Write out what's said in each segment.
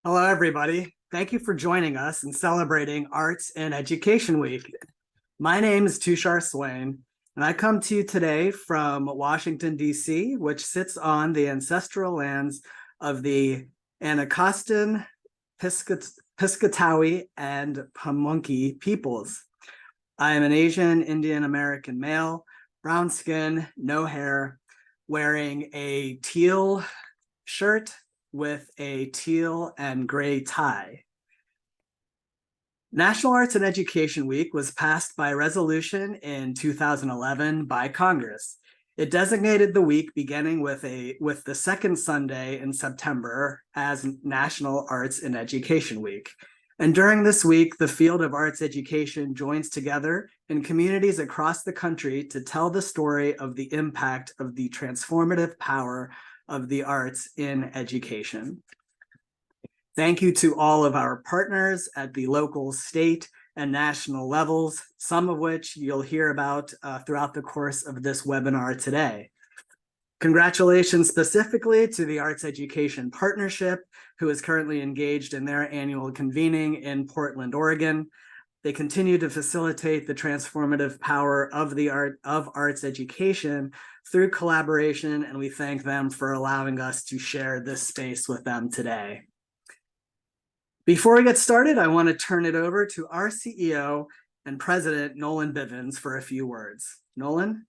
Hello, everybody. Thank you for joining us in celebrating Arts and Education Week. My name is Tushar Swain, and I come to you today from Washington, D.C., which sits on the ancestral lands of the Anacostan, Piscataway, and Pamunkey peoples. I am an Asian Indian American male, brown skin, no hair, wearing a teal shirt with a teal and gray tie. National Arts and Education Week was passed by resolution in 2011 by Congress. It designated the week beginning with the second Sunday in September as National Arts and Education Week. And during this week, the field of arts education joins together in communities across the country to tell the story of the impact of the transformative power of the arts in education. Thank you to all of our partners at the local, state, and national levels, some of which you'll hear about throughout the course of this webinar today. Congratulations specifically to the Arts Education Partnership, who is currently engaged in their annual convening in Portland, Oregon. They continue to facilitate the transformative power of arts education through collaboration, and we thank them for allowing us to share this space with them today. Before we get started, I want to turn it over to our CEO and President, Nolan Bivens, for a few words. Nolan?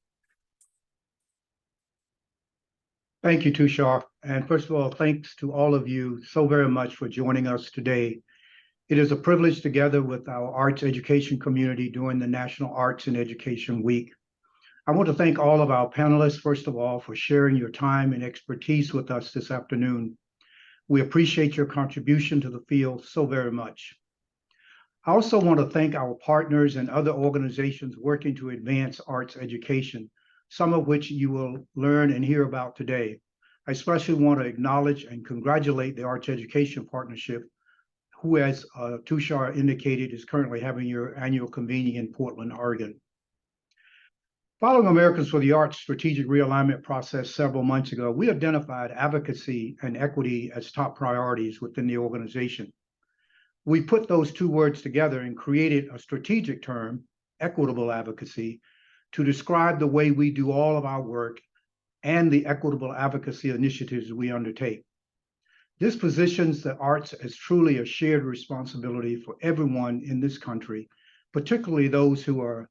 Thank you, Tushar. And first of all, thanks to all of you so very much for joining us today. It is a privilege together with our arts education community during the National Arts and Education Week. I want to thank all of our panelists, first of all, for sharing your time and expertise with us this afternoon. We appreciate your contribution to the field so very much. I also want to thank our partners and other organizations working to advance arts education, some of which you will learn and hear about today. I especially want to acknowledge and congratulate the Arts Education Partnership, who, as Tushar indicated, is currently having your annual convening in Portland, Oregon. Following Americans for the Arts strategic realignment process several months ago, we identified advocacy and equity as top priorities within the organization. We put those two words together and created a strategic term, equitable advocacy, to describe the way we do all of our work and the equitable advocacy initiatives we undertake. This positions the arts as truly a shared responsibility for everyone in this country, particularly those who are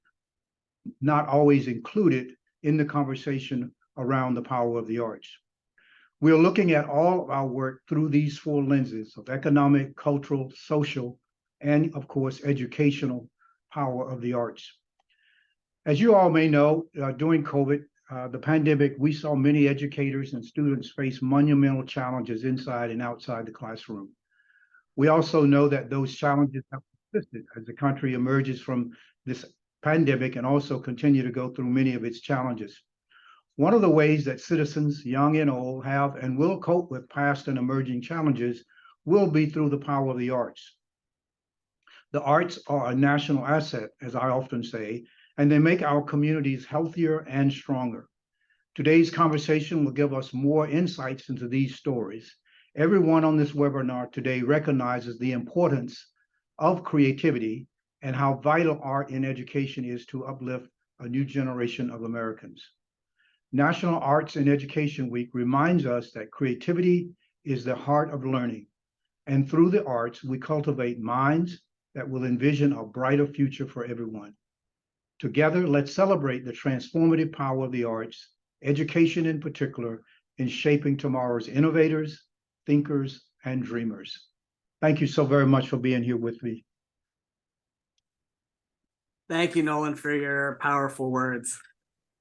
not always included in the conversation around the power of the arts. We're looking at all of our work through these four lenses of economic, cultural, social, and of course, educational power of the arts. As you all may know, during COVID, the pandemic, we saw many educators and students face monumental challenges inside and outside the classroom. We also know that those challenges have persisted as the country emerges from this pandemic and also continue to go through many of its challenges. One of the ways that citizens, young and old, have and will cope with past and emerging challenges will be through the power of the arts. The arts are a national asset, as I often say, and they make our communities healthier and stronger. Today's conversation will give us more insights into these stories. Everyone on this webinar today recognizes the importance of creativity and how vital art in education is to uplift a new generation of Americans. National Arts and Education Week reminds us that creativity is the heart of learning, and through the arts, we cultivate minds that will envision a brighter future for everyone. Together, let's celebrate the transformative power of the arts, education in particular, in shaping tomorrow's innovators, thinkers, and dreamers. Thank you so very much for being here with me. Thank you, Nolan, for your powerful words.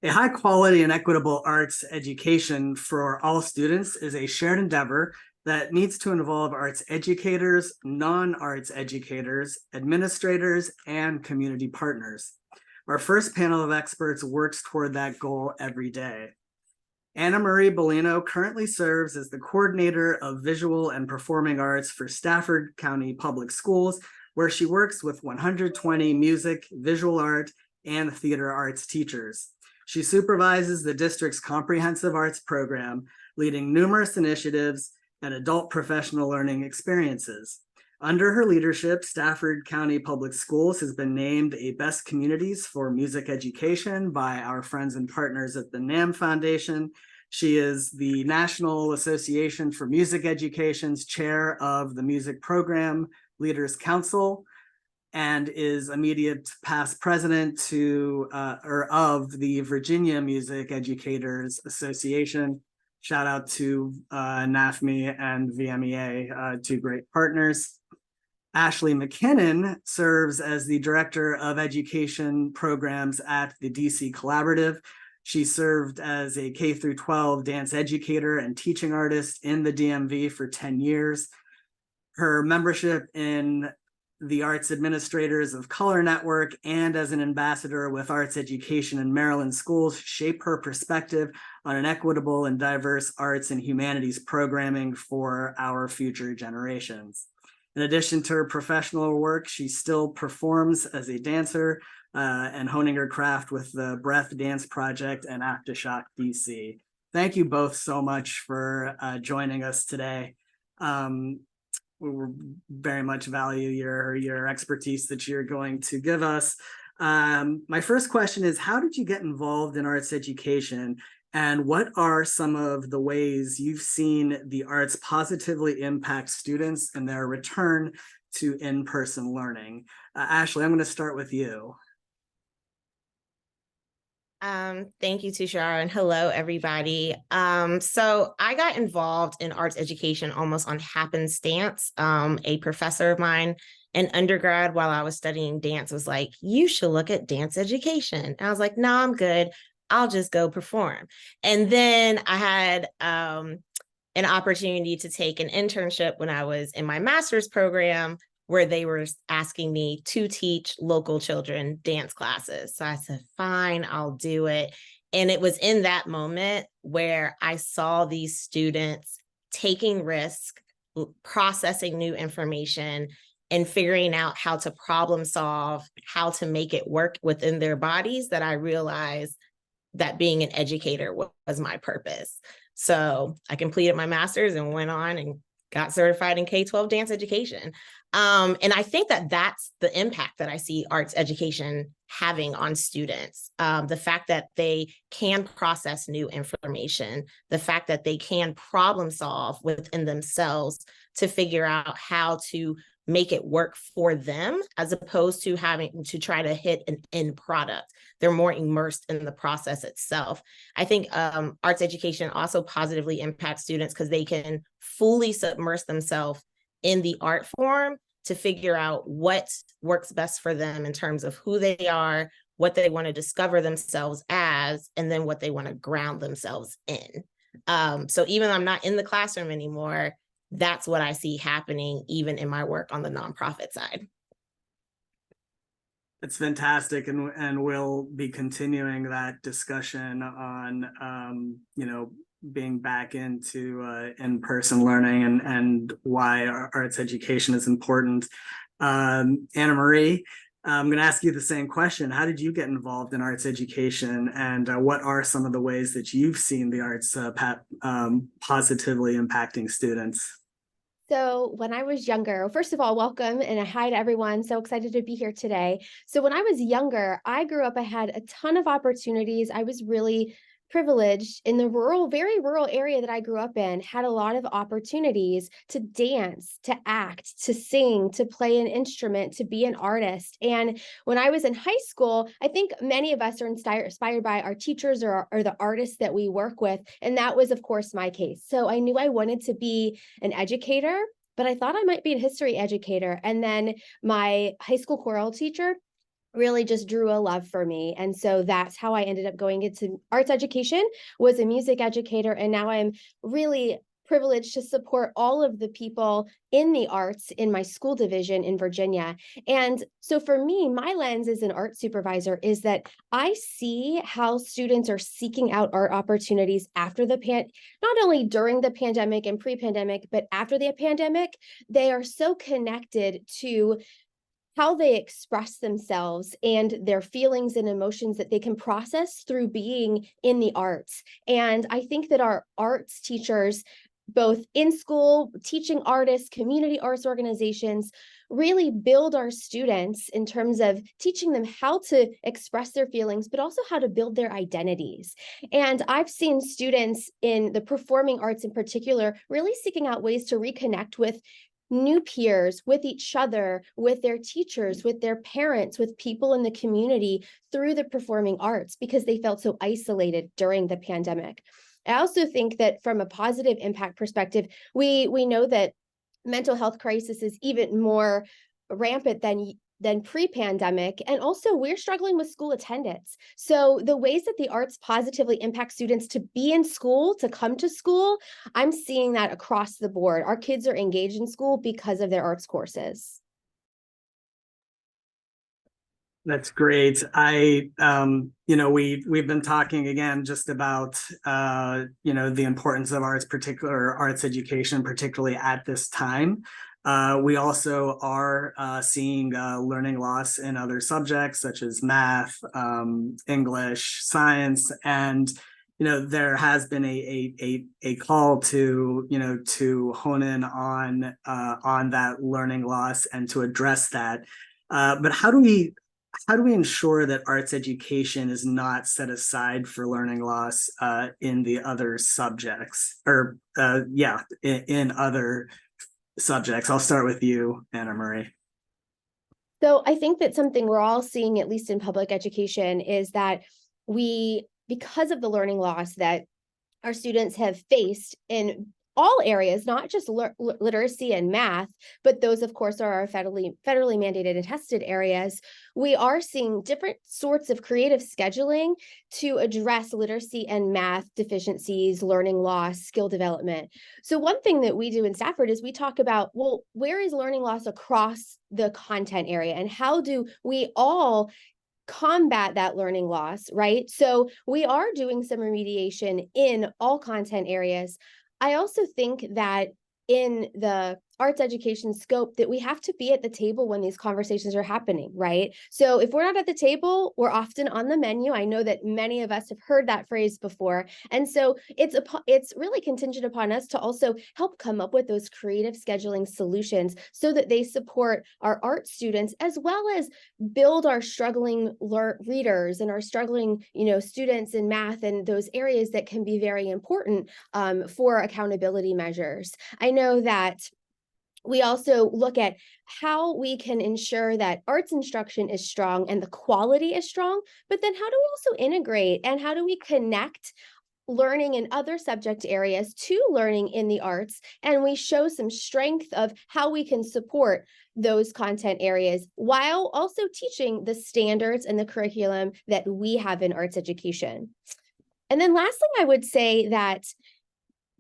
A high quality and equitable arts education for all students is a shared endeavor that needs to involve arts educators, non-arts educators, administrators, and community partners. Our first panel of experts works toward that goal every day. Anna Marie Bellino currently serves as the coordinator of visual and performing arts for Stafford County Public Schools, where she works with 120 music, visual art, and theater arts teachers. She supervises the district's comprehensive arts program, leading numerous initiatives and adult professional learning experiences. Under her leadership, Stafford County Public Schools has been named a Best Communities for Music Education by our friends and partners at the NAM Foundation. She is the National Association for Music Education's chair of the Music Program Leaders Council, and is immediate past president of the Virginia Music Educators Association. Shout out to NAFME and VMEA, two great partners. Ashley McKinnon serves as the Director of Education Programs at the DC Collaborative. She served as a K-12 dance educator and teaching artist in the DMV for 10 years. Her membership in the Arts Administrators of Color Network and as an ambassador with Arts Education in Maryland schools shape her perspective on an equitable and diverse arts and humanities programming for our future generations. In addition to her professional work, she still performs as a dancer and honing her craft with the Breath Dance Project and Aftershock DC. Thank you both so much for joining us today. We very much value your expertise that you're going to give us. My first question is, how did you get involved in arts education? And what are some of the ways you've seen the arts positively impact students and their return to in-person learning? Ashley, I'm going to start with you. Thank you, Tushar, and hello, everybody. So I got involved in arts education almost on happenstance. A professor of mine in undergrad, while I was studying dance, was like, you should look at dance education. And I was like, no, I'm good. I'll just go perform. And then I had an opportunity to take an internship when I was in my master's program, where they were asking me to teach local children dance classes. So I said, fine, I'll do it. And it was in that moment where I saw these students taking risk, processing new information, and figuring out how to problem solve, how to make it work within their bodies, that I realized that being an educator was my purpose. So I completed my master's and went on and got certified in K-12 dance education. And I think that that's the impact that I see arts education having on students. The fact that they can process new information, the fact that they can problem solve within themselves to figure out how to make it work for them, as opposed to having to try to hit an end product. They're more immersed in the process itself. I think arts education also positively impacts students because they can fully submerge themselves in the art form to figure out what works best for them in terms of who they are, what they want to discover themselves as, and then what they want to ground themselves in. So even though I'm not in the classroom anymore, that's what I see happening even in my work on the nonprofit side. It's fantastic, and we'll be continuing that discussion on being back into in-person learning and why arts education is important. Anna Marie, I'm going to ask you the same question. How did you get involved in arts education, and what are some of the ways that you've seen the arts positively impacting students? So when I was younger, first of all, welcome and a hi to everyone. So excited to be here today. So when I was younger, I grew up, I had a ton of opportunities. I was really privileged in the very rural area that I grew up in, had a lot of opportunities to dance, to act, to sing, to play an instrument, to be an artist. And when I was in high school, I think many of us are inspired by our teachers or the artists that we work with. And that was, of course, my case. So I knew I wanted to be an educator, but I thought I might be a history educator. And then my high school choral teacher really just drew a love for me. And so that's how I ended up going into arts education, was a music educator. And now I'm really privileged to support all of the people in the arts in my school division in Virginia. And so for me, my lens as an art supervisor is that I see how students are seeking out art opportunities after not only during the pandemic and pre-pandemic, but after the pandemic. They are so connected to how they express themselves and their feelings and emotions that they can process through being in the arts. And I think that our arts teachers both in school, teaching artists, community arts organizations, really build our students in terms of teaching them how to express their feelings, but also how to build their identities. And I've seen students in the performing arts in particular really seeking out ways to reconnect with new peers, with each other, with their teachers, with their parents, with people in the community through the performing arts, because they felt so isolated during the pandemic. I also think that from a positive impact perspective, we know that mental health crisis is even more rampant than pre-pandemic. And also we're struggling with school attendance. So the ways that the arts positively impact students to be in school, to come to school, I'm seeing that across the board. Our kids are engaged in school because of their arts courses. That's great. We've been talking again just about, the importance of arts education, particularly at this time. We also are seeing learning loss in other subjects such as math, English, science, and there has been a call to hone in on that learning loss and to address that. But how do we ensure that arts education is not set aside for learning loss in the other subjects, or in other subjects? I'll start with you, Anna Marie. So I think that something we're all seeing, at least in public education, is that because of the learning loss that our students have faced in all areas, not just literacy and math, but those, of course, are our federally mandated and tested areas. We are seeing different sorts of creative scheduling to address literacy and math deficiencies, learning loss, skill development. So one thing that we do in Stafford is we talk about, well, where is learning loss across the content area, and how do we all combat that learning loss, right? So we are doing some remediation in all content areas. I also think that in the arts education scope that we have to be at the table when these conversations are happening, right? So if we're not at the table, we're often on the menu. I know that many of us have heard that phrase before. And so it's really contingent upon us to also help come up with those creative scheduling solutions so that they support our art students, as well as build our struggling readers and our struggling, students in math and those areas that can be very important for accountability measures. I know that we also look at how we can ensure that arts instruction is strong and the quality is strong, but then how do we also integrate and how do we connect learning in other subject areas to learning in the arts? And we show some strength of how we can support those content areas while also teaching the standards and the curriculum that we have in arts education. And then lastly, I would say that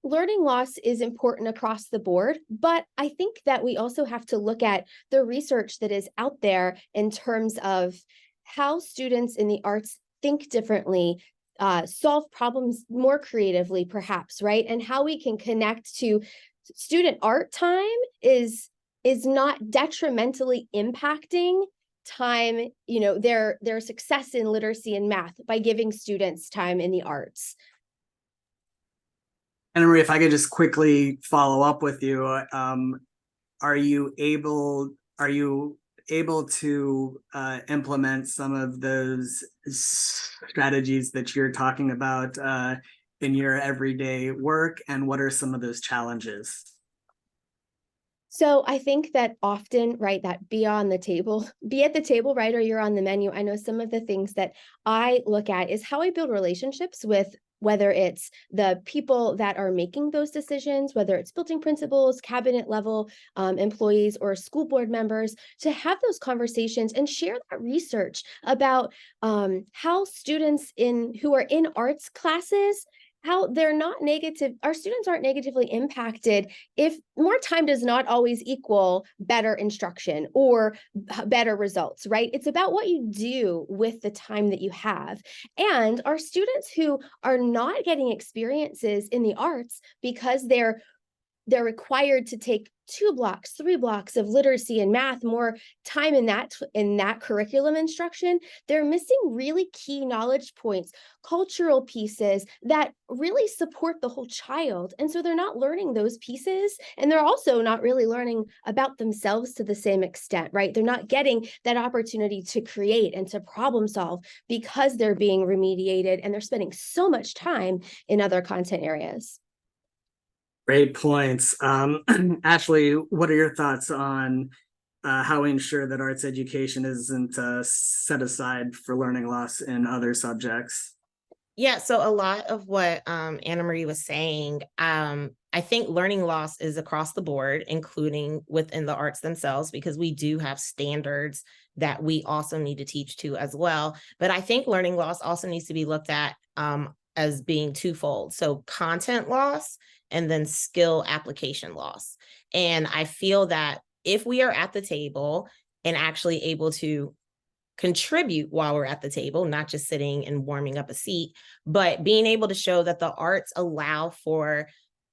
learning loss is important across the board, but I think that we also have to look at the research that is out there in terms of how students in the arts think differently, solve problems more creatively, perhaps, right? And how we can connect to student art time is not detrimentally impacting time, their success in literacy and math by giving students time in the arts. Anna Marie, if I could just quickly follow up with you, are you able to implement some of those strategies that you're talking about in your everyday work, and what are some of those challenges? So I think that often, right, that be at the table, right, or you're on the menu. I know some of the things that I look at is how I build relationships with, whether it's the people that are making those decisions, whether it's building principals, cabinet level employees, or school board members, to have those conversations and share that research about how students who are in arts classes, how they're not negative, our students aren't negatively impacted if more time does not always equal better instruction or better results, right? It's about what you do with the time that you have. And our students who are not getting experiences in the arts because they're they're required to take 2 blocks, 3 blocks of literacy and math, more time in that curriculum instruction. They're missing really key knowledge points, cultural pieces that really support the whole child. And so they're not learning those pieces. And they're also not really learning about themselves to the same extent, right? They're not getting that opportunity to create and to problem solve because they're being remediated and they're spending so much time in other content areas. Great points. Ashley, what are your thoughts on how we ensure that arts education isn't set aside for learning loss in other subjects? Yeah, so a lot of what Anna Marie was saying, I think learning loss is across the board, including within the arts themselves, because we do have standards that we also need to teach to as well. But I think learning loss also needs to be looked at as being twofold. So content loss and then skill application loss. And I feel that if we are at the table and actually able to contribute while we're at the table, not just sitting and warming up a seat, but being able to show that the arts allow for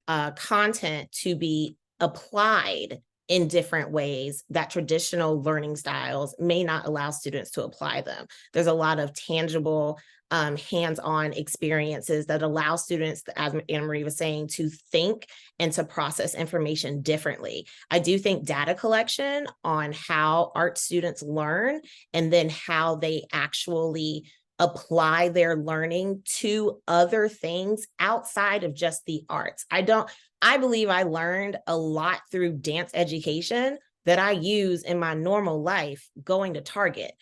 content to be applied in different ways that traditional learning styles may not allow students to apply them. There's a lot of tangible hands-on experiences that allow students, as Anna Marie was saying, to think and to process information differently. I do think data collection on how art students learn and then how they actually apply their learning to other things outside of just the arts. I believe I learned a lot through dance education that I use in my normal life going to Target.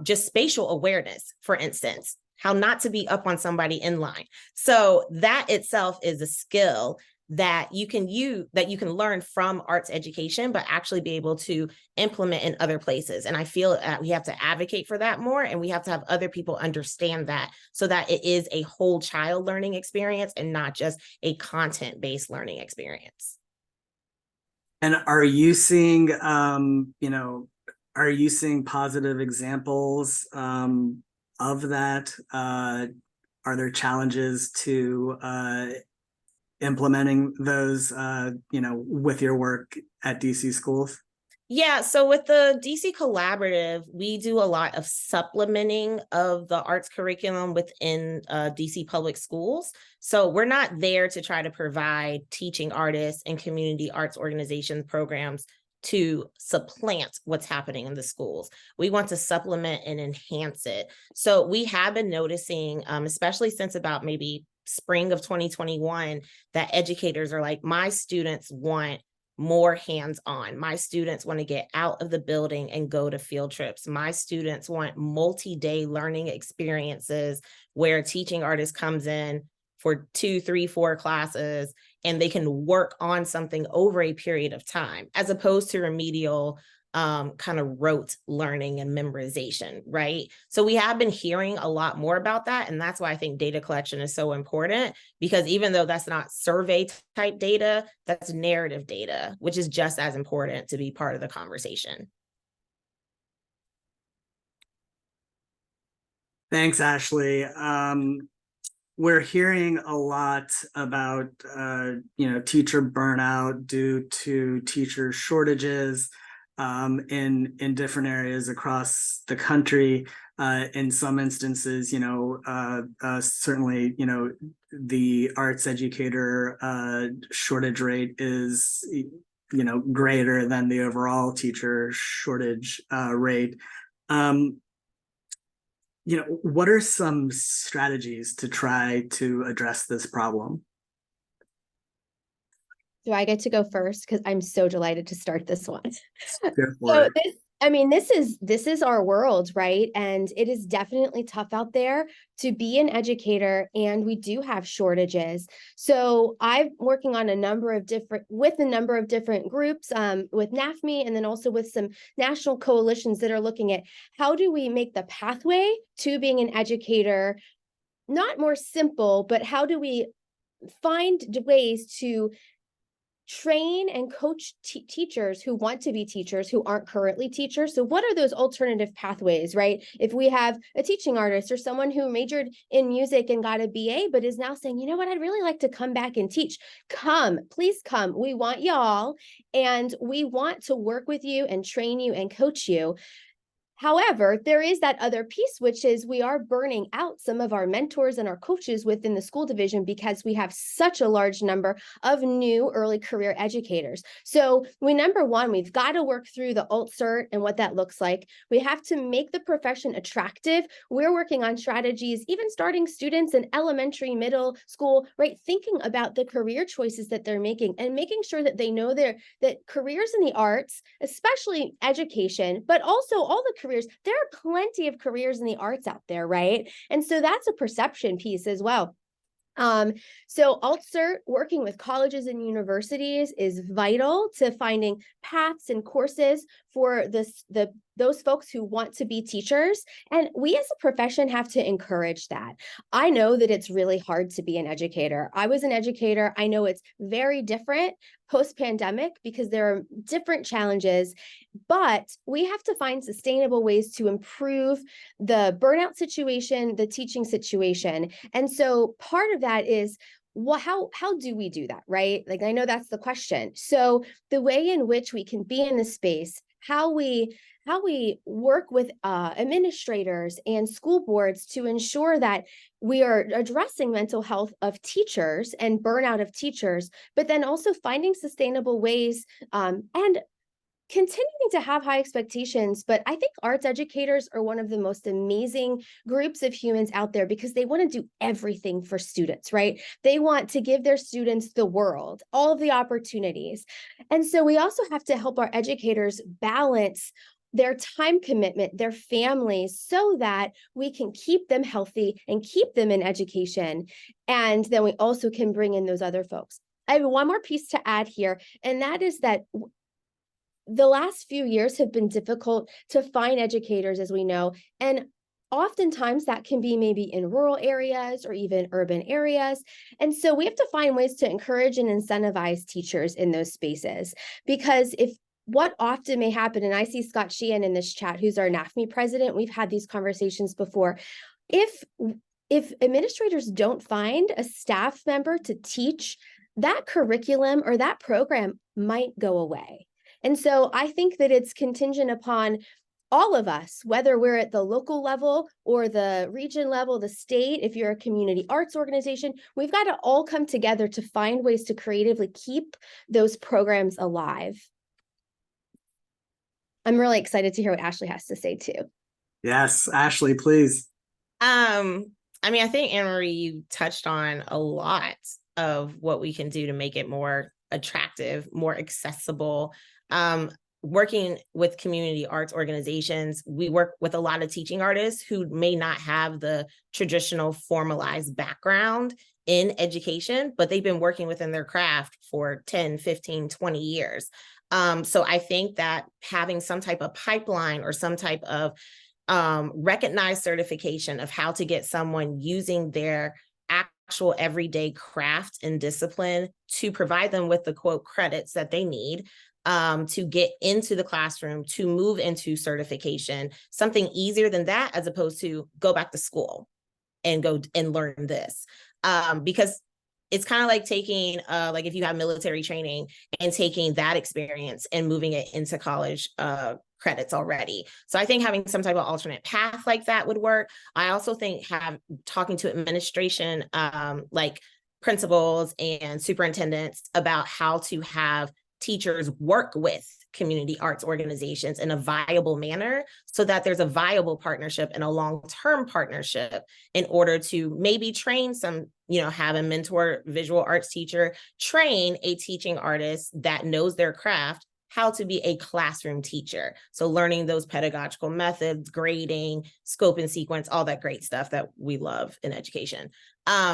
Just spatial awareness, for instance, how not to be up on somebody in line. So that itself is a skill that you can use, that you can learn from arts education, but actually be able to implement in other places. And I feel that we have to advocate for that more, and we have to have other people understand that so that it is a whole child learning experience and not just a content-based learning experience. And are you seeing, are you seeing positive examples of that? Are there challenges to implementing those, with your work at DC schools? Yeah, so with the DC Collaborative, we do a lot of supplementing of the arts curriculum within DC public schools. So we're not there to try to provide teaching artists and community arts organization programs to supplant what's happening in the schools. We want to supplement and enhance it. So we have been noticing, especially since about maybe spring of 2021, that educators are like, my students want more hands-on. My students want to get out of the building and go to field trips. My students want multi-day learning experiences where a teaching artist comes in for 2, 3, 4 classes and they can work on something over a period of time, as opposed to remedial kind of rote learning and memorization, right? So we have been hearing a lot more about that. And that's why I think data collection is so important, because even though that's not survey type data, that's narrative data, which is just as important to be part of the conversation. Thanks, Ashley. We're hearing a lot about, teacher burnout due to teacher shortages in different areas across the country. In some instances, certainly, the arts educator shortage rate is, greater than the overall teacher shortage rate. What are some strategies to try to address this problem? Do I get to go first? Because I'm so delighted to start this one. Go for So it. this is our world, right? And it is definitely tough out there to be an educator, and we do have shortages. So I'm working on a number of different groups, with NAFME, and then also with some national coalitions that are looking at how do we make the pathway to being an educator not more simple, but how do we find ways to train and coach teachers who want to be teachers who aren't currently teachers. So what are those alternative pathways, right? If we have a teaching artist or someone who majored in music and got a BA, but is now saying, you know what, I'd really like to come back and teach. Come, please come. We want y'all, and we want to work with you and train you and coach you. However, there is that other piece, which is we are burning out some of our mentors and our coaches within the school division because we have such a large number of new early career educators. So number one, we've got to work through the alt cert and what that looks like. We have to make the profession attractive. We're working on strategies, even starting students in elementary, middle school, right? Thinking about the career choices that they're making and making sure that they know that careers in the arts, especially education, but also all the careers, there are plenty of careers in the arts out there, right? And so that's a perception piece as well. So AltCert, working with colleges and universities, is vital to finding paths and courses for those folks who want to be teachers. And we as a profession have to encourage that. I know that it's really hard to be an educator. I was an educator. I know it's very different post-pandemic because there are different challenges, but we have to find sustainable ways to improve the burnout situation, the teaching situation. And so part of that is, well, how do we do that, right? Like, I know that's the question. So the way in which we can be in the space, how we work with administrators and school boards to ensure that we are addressing mental health of teachers and burnout of teachers, but then also finding sustainable ways and continuing to have high expectations. But I think arts educators are one of the most amazing groups of humans out there because they want to do everything for students, right? They want to give their students the world, all of the opportunities. And so we also have to help our educators balance their time commitment, their families, so that we can keep them healthy and keep them in education. And then we also can bring in those other folks. I have one more piece to add here, and that is that the last few years have been difficult to find educators, as we know, and oftentimes that can be maybe in rural areas or even urban areas. And so we have to find ways to encourage and incentivize teachers in those spaces, because what often may happen, and I see Scott Sheehan in this chat, who's our NAFME president, we've had these conversations before. If administrators don't find a staff member to teach, that curriculum or that program might go away. And so I think that it's contingent upon all of us, whether we're at the local level or the region level, the state, if you're a community arts organization, we've got to all come together to find ways to creatively keep those programs alive. I'm really excited to hear what Ashley has to say too. Yes, Ashley, please. I mean, I think, Anne-Marie, you touched on a lot of what we can do to make it more attractive, more accessible. Working with community arts organizations, we work with a lot of teaching artists who may not have the traditional formalized background in education, but they've been working within their craft for 10, 15, 20 years. So I think that having some type of pipeline or some type of recognized certification of how to get someone using their actual everyday craft and discipline to provide them with the quote credits that they need to get into the classroom, to move into certification, something easier than that, as opposed to go back to school and go and learn this. Because it's kind of like taking, like if you have military training and taking that experience and moving it into college credits already. So I think having some type of alternate path like that would work. I also think talking to administration, like principals and superintendents, about how to have teachers work with community arts organizations in a viable manner, so that there's a viable partnership and a long-term partnership in order to maybe train some, have a mentor visual arts teacher, train a teaching artist that knows their craft how to be a classroom teacher. So learning those pedagogical methods, grading, scope and sequence, all that great stuff that we love in education.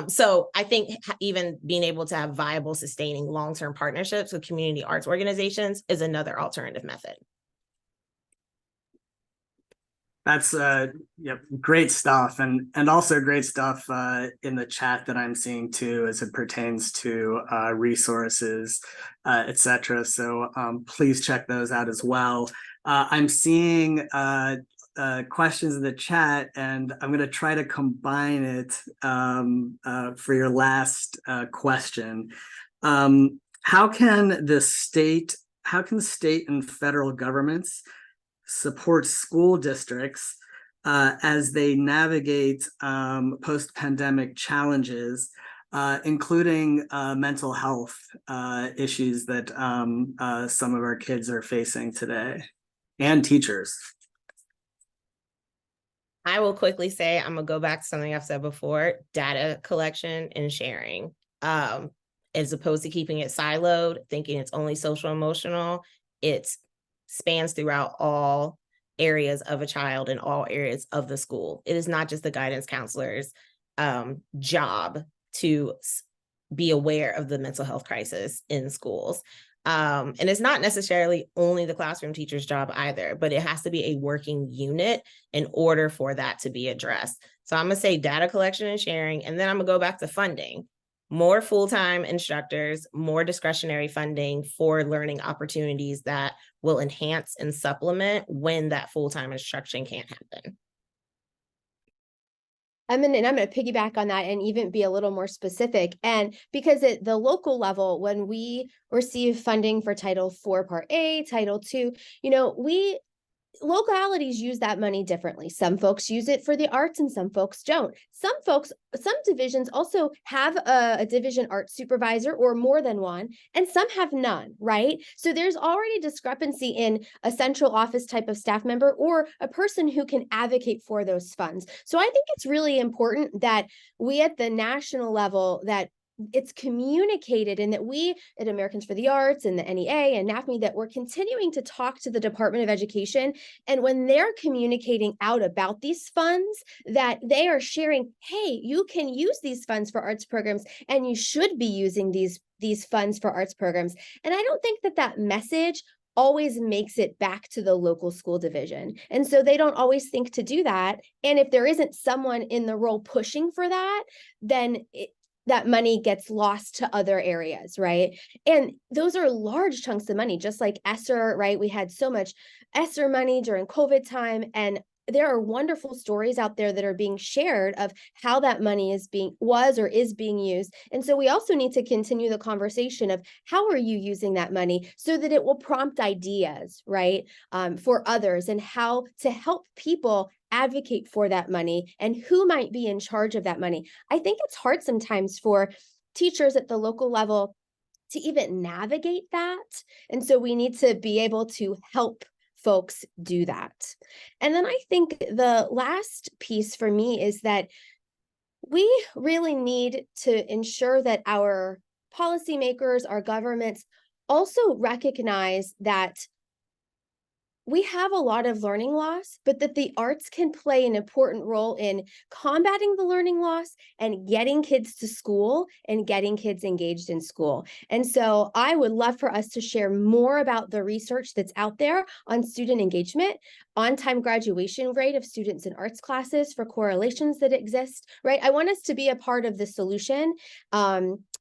So I think even being able to have viable, sustaining long-term partnerships with community arts organizations is another alternative method. That's yep, great stuff, and also great stuff in the chat that I'm seeing too, as it pertains to resources, etc. So please check those out as well. I'm seeing questions in the chat, and I'm going to try to combine it for your last question. How can state and federal governments support school districts as they navigate post-pandemic challenges, including mental health issues that some of our kids are facing today, and teachers? I will quickly say, I'm gonna go back to something I've said before: data collection and sharing. As opposed to keeping it siloed, thinking it's only social emotional, it spans throughout all areas of a child and all areas of the school. It is not just the guidance counselor's job to be aware of the mental health crisis in schools. And it's not necessarily only the classroom teacher's job either, but it has to be a working unit in order for that to be addressed. So I'm gonna say data collection and sharing, and then I'm gonna go back to funding. More full-time instructors, more discretionary funding for learning opportunities that will enhance and supplement when that full-time instruction can't happen. I'm going to piggyback on that and even be a little more specific. And because at the local level, when we receive funding for Title IV Part A, Title II, localities use that money differently. Some folks use it for the arts and some folks don't. Some divisions also have a division art supervisor or more than one, and some have none, right? So there's already discrepancy in a central office type of staff member or a person who can advocate for those funds. So I think it's really important that we at the national level, that it's communicated, and that we at Americans for the Arts and the NEA and NAFME, that we're continuing to talk to the Department of Education. And when they're communicating out about these funds, that they are sharing, hey, you can use these funds for arts programs, and you should be using these funds for arts programs. And I don't think that message always makes it back to the local school division. And so they don't always think to do that. And if there isn't someone in the role pushing for that, then that money gets lost to other areas, right? And those are large chunks of money, just like ESSER, right? We had so much ESSER money during COVID time, and there are wonderful stories out there that are being shared of how that money is being used. And so we also need to continue the conversation of how are you using that money so that it will prompt ideas, right, for others, and how to help people advocate for that money and who might be in charge of that money. I think it's hard sometimes for teachers at the local level to even navigate that. And so we need to be able to help folks do that. And then I think the last piece for me is that we really need to ensure that our policymakers, our governments also recognize that we have a lot of learning loss, but that the arts can play an important role in combating the learning loss and getting kids to school and getting kids engaged in school. And so I would love for us to share more about the research that's out there on student engagement, on-time graduation rate of students in arts classes for correlations that exist, right? I want us to be a part of the solution.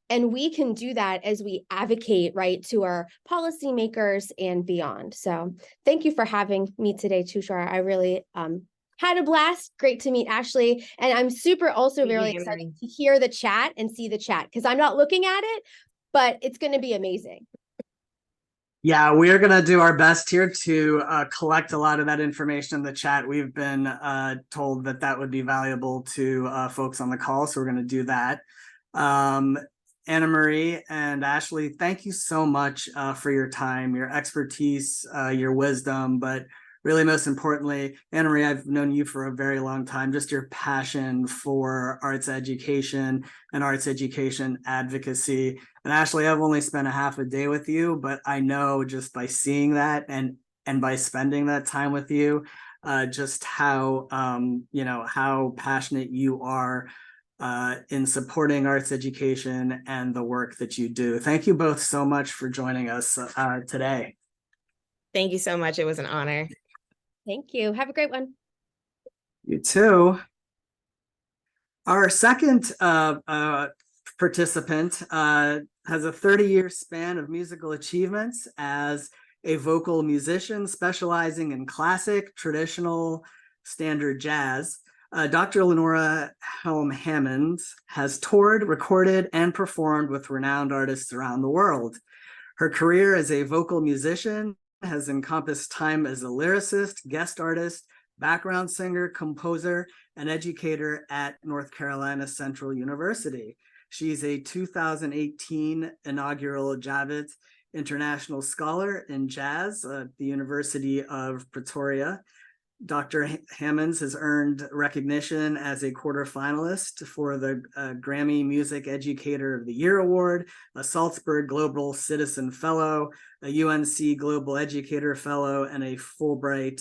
And we can do that as we advocate, right, to our policymakers and beyond. So thank you for having me today, Tushar. I really had a blast. Great to meet Ashley. And I'm very excited to hear the chat and see the chat, because I'm not looking at it, but it's going to be amazing. Yeah, we're going to do our best here to collect a lot of that information in the chat. We've been told that would be valuable to folks on the call, so we're going to do that. Anna Marie and Ashley, thank you so much for your time, your expertise, your wisdom, but really most importantly, Anna Marie, I've known you for a very long time, just your passion for arts education and arts education advocacy. And Ashley, I've only spent a half a day with you, but I know just by seeing that and by spending that time with you, just how, how passionate you are in supporting arts education and the work that you do. Thank you both so much for joining us today. Thank you so much. It was an honor. Thank you. Have a great one. You too. Our second participant has a 30-year span of musical achievements as a vocal musician specializing in classic, traditional, standard jazz. Dr. Lenora Helm Hammonds has toured, recorded, and performed with renowned artists around the world. Her career as a vocal musician has encompassed time as a lyricist, guest artist, background singer, composer, and educator at North Carolina Central University. She's a 2018 inaugural Javits International Scholar in Jazz at the University of Pretoria. Dr. Hammonds has earned recognition as a quarterfinalist for the Grammy Music Educator of the Year Award, a Salzburg Global Citizen Fellow, a UNC Global Educator Fellow, and a Fulbright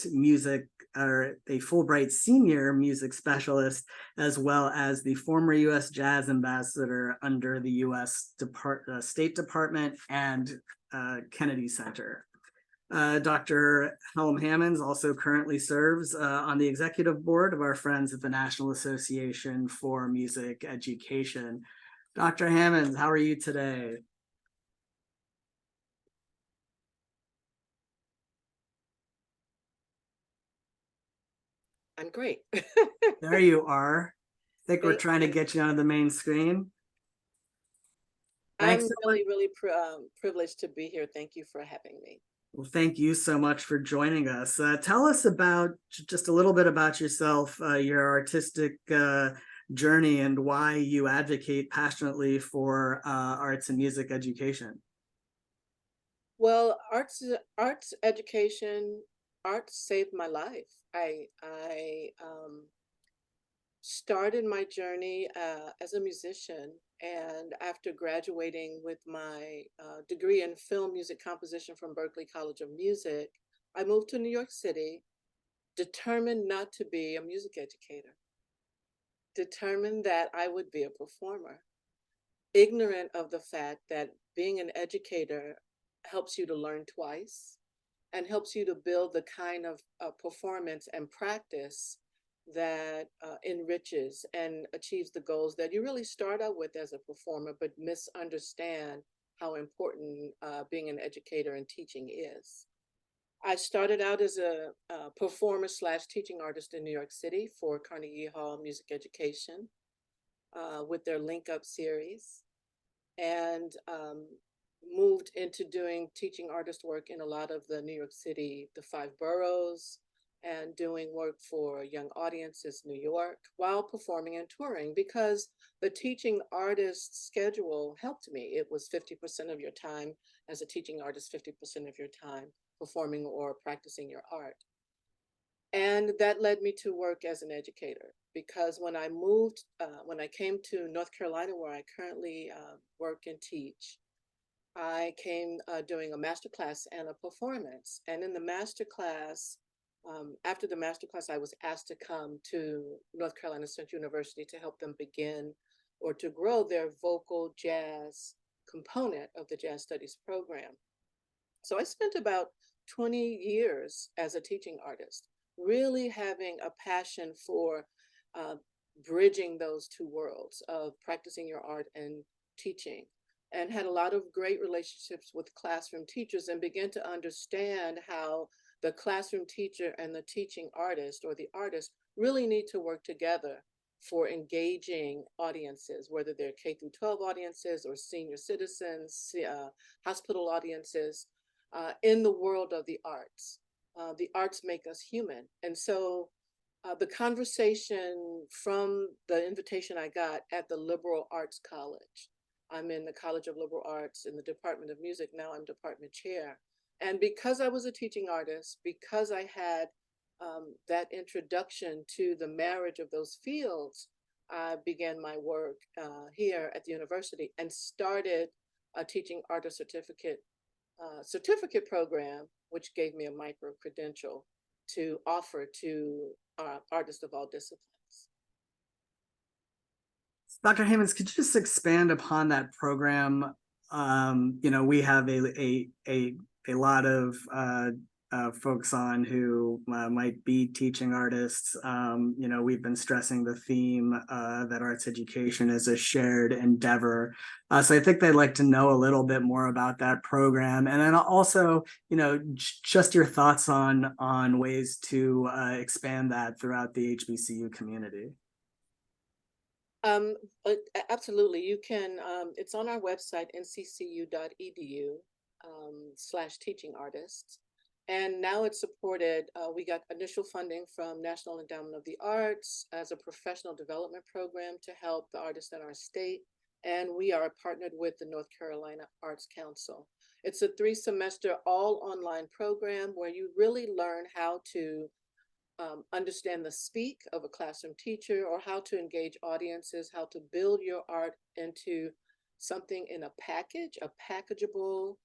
Senior Music Specialist, as well as the former U.S. Jazz Ambassador under the U.S. State Department and Kennedy Center. Dr. Helm Hammonds also currently serves on the executive board of our friends at the National Association for Music Education. Dr. Hammonds, how are you today? I'm great. There you are. I think we're Thank trying to you. get you onto the main screen. Thanks I'm so really, much. really privileged to be here. Thank you for having me. Well, thank you so much for joining us. Tell us about just a little bit about yourself, your artistic journey, and why you advocate passionately for arts and music education. Well, arts education, arts saved my life. I started my journey as a musician, and after graduating with my degree in film music composition from Berklee College of Music, I moved to New York City, determined not to be a music educator, determined that I would be a performer, ignorant of the fact that being an educator helps you to learn twice and helps you to build the kind of performance and practice that enriches and achieves the goals that you really start out with as a performer, but misunderstand how important being an educator and teaching is. I started out as a performer / teaching artist in New York City for Carnegie Hall Music Education with their Link Up series, and moved into doing teaching artist work in a lot of the New York City, the 5 boroughs, and doing work for young audiences, New York, while performing and touring, because the teaching artist schedule helped me. It was 50% of your time as a teaching artist, 50% of your time performing or practicing your art. And that led me to work as an educator, because when I moved, when I came to North Carolina, where I currently work and teach, I came doing a masterclass and a performance. And in the masterclass, after the masterclass, I was asked to come to North Carolina Central University to help them begin or to grow their vocal jazz component of the Jazz Studies program. So I spent about 20 years as a teaching artist, really having a passion for bridging those two worlds of practicing your art and teaching, and had a lot of great relationships with classroom teachers, and began to understand how the classroom teacher and the teaching artist or the artist really need to work together for engaging audiences, whether they're K through 12 audiences or senior citizens, hospital audiences, in the world of the arts. The arts make us human. And so the conversation from the invitation I got at the Liberal Arts College, I'm in the College of Liberal Arts in the Department of Music. Now I'm department chair. And because I was a teaching artist, because I had that introduction to the marriage of those fields, I began my work here at the university and started a teaching artist certificate program, which gave me a micro credential to offer to artists of all disciplines. Dr. Hammonds, could you just expand upon that program? We have a lot of folks on who might be teaching artists. We've been stressing the theme that arts education is a shared endeavor. So I think they'd like to know a little bit more about that program, and then also, just your thoughts on ways to expand that throughout the HBCU community. Absolutely. You can, it's on our website, nccu.edu /teaching artists. And now it's supported. We got initial funding from National Endowment of the Arts as a professional development program to help the artists in our state. And we are partnered with the North Carolina Arts Council. It's a 3-semester all online program where you really learn how to understand the speak of a classroom teacher, or how to engage audiences, how to build your art into something in a package, a packageable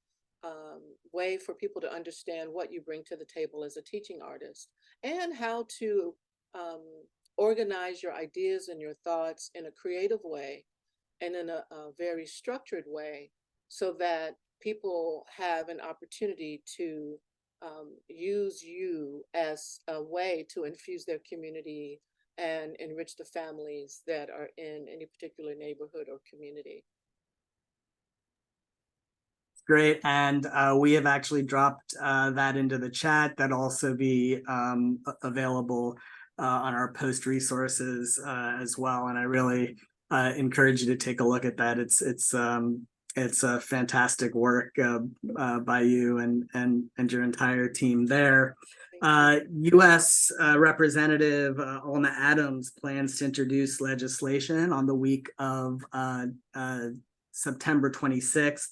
way for people to understand what you bring to the table as a teaching artist, and how to organize your ideas and your thoughts in a creative way and in a very structured way, so that people have an opportunity to use you as a way to infuse their community and enrich the families that are in any particular neighborhood or community. Great, and we have actually dropped that into the chat. That'll also be available on our post resources as well. And I really encourage you to take a look at that. It's a fantastic work by you and your entire team there. U.S. Representative Alma Adams plans to introduce legislation on the week of September 26th,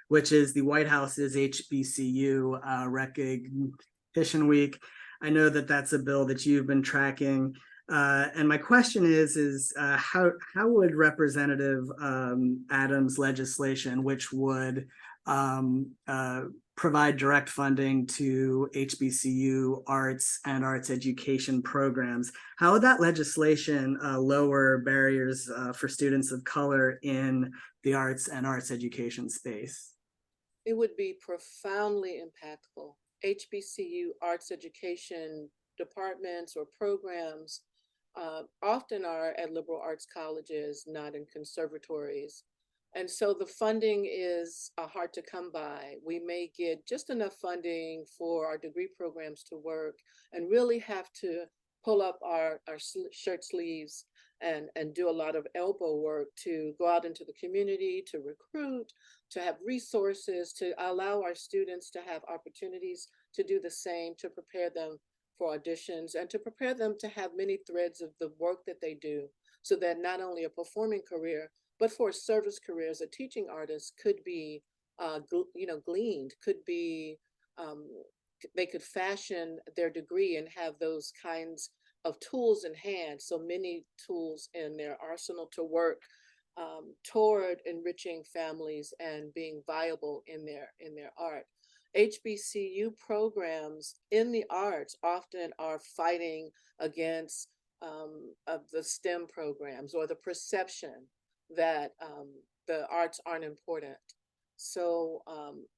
which is the White House's HBCU Recognition Week. I know that that's a bill that you've been tracking. And my question is how would Representative Adams' legislation, which would provide direct funding to HBCU arts and arts education programs, how would that legislation lower barriers for students of color in the arts and arts education space? It would be profoundly impactful. HBCU arts education departments or programs often are at liberal arts colleges, not in conservatories. And so the funding is hard to come by. We may get just enough funding for our degree programs to work, and really have to pull up our shirt sleeves and do a lot of elbow work to go out into the community, to recruit, to have resources, to allow our students to have opportunities to do the same, to prepare them for auditions, and to prepare them to have many threads of the work that they do, so that not only a performing career, but for a service career as a teaching artist could be, gleaned, could be, they could fashion their degree and have those kinds of tools in hand, so many tools in their arsenal to work toward enriching families and being viable in their art. HBCU programs in the arts often are fighting against the STEM programs, or the perception that the arts aren't important. So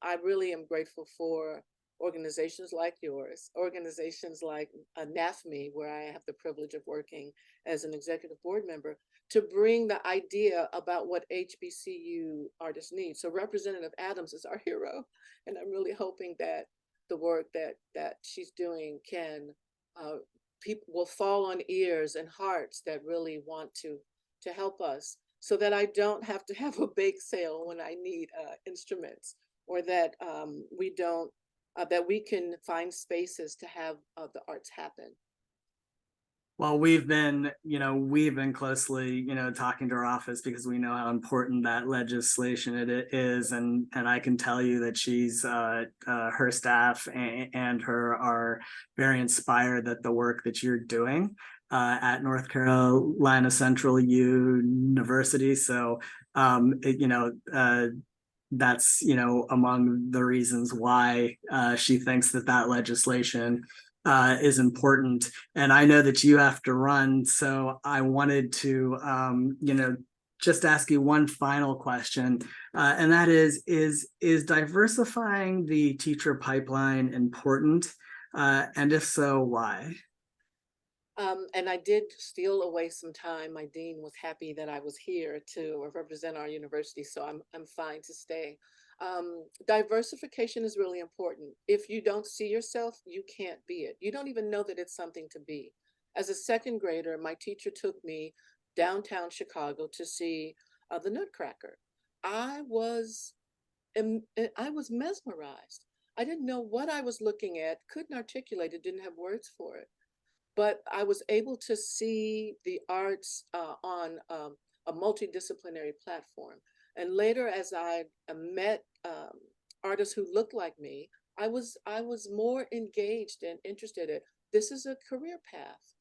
I really am grateful for organizations like yours, organizations like NAFME, where I have the privilege of working as an executive board member, to bring the idea about what HBCU artists need. So Representative Adams is our hero, and I'm really hoping that the work that she's doing can, people will fall on ears and hearts that really want to help us, so that I don't have to have a bake sale when I need instruments, or that we don't, that we can find spaces to have the arts happen. Well, we've been closely, talking to our office, because we know how important that legislation it is, and I can tell you that she's her staff and her are very inspired that the work that you're doing at North Carolina Central University. So, that's among the reasons why she thinks that legislation is important. And I know that you have to run, so I wanted to just ask you one final question, and that is diversifying the teacher pipeline important? And if so, why? And I did steal away some time. My dean was happy that I was here to represent our university, so I'm fine to stay. Diversification is really important. If you don't see yourself, you can't be it. You don't even know that it's something to be. As a second grader, my teacher took me downtown Chicago to see the Nutcracker. I was I was mesmerized. I didn't know what I was looking at, couldn't articulate it, didn't have words for it, but I was able to see the arts on a multidisciplinary platform. And later, as I met artists who looked like me, I was more engaged and interested in this is a career path.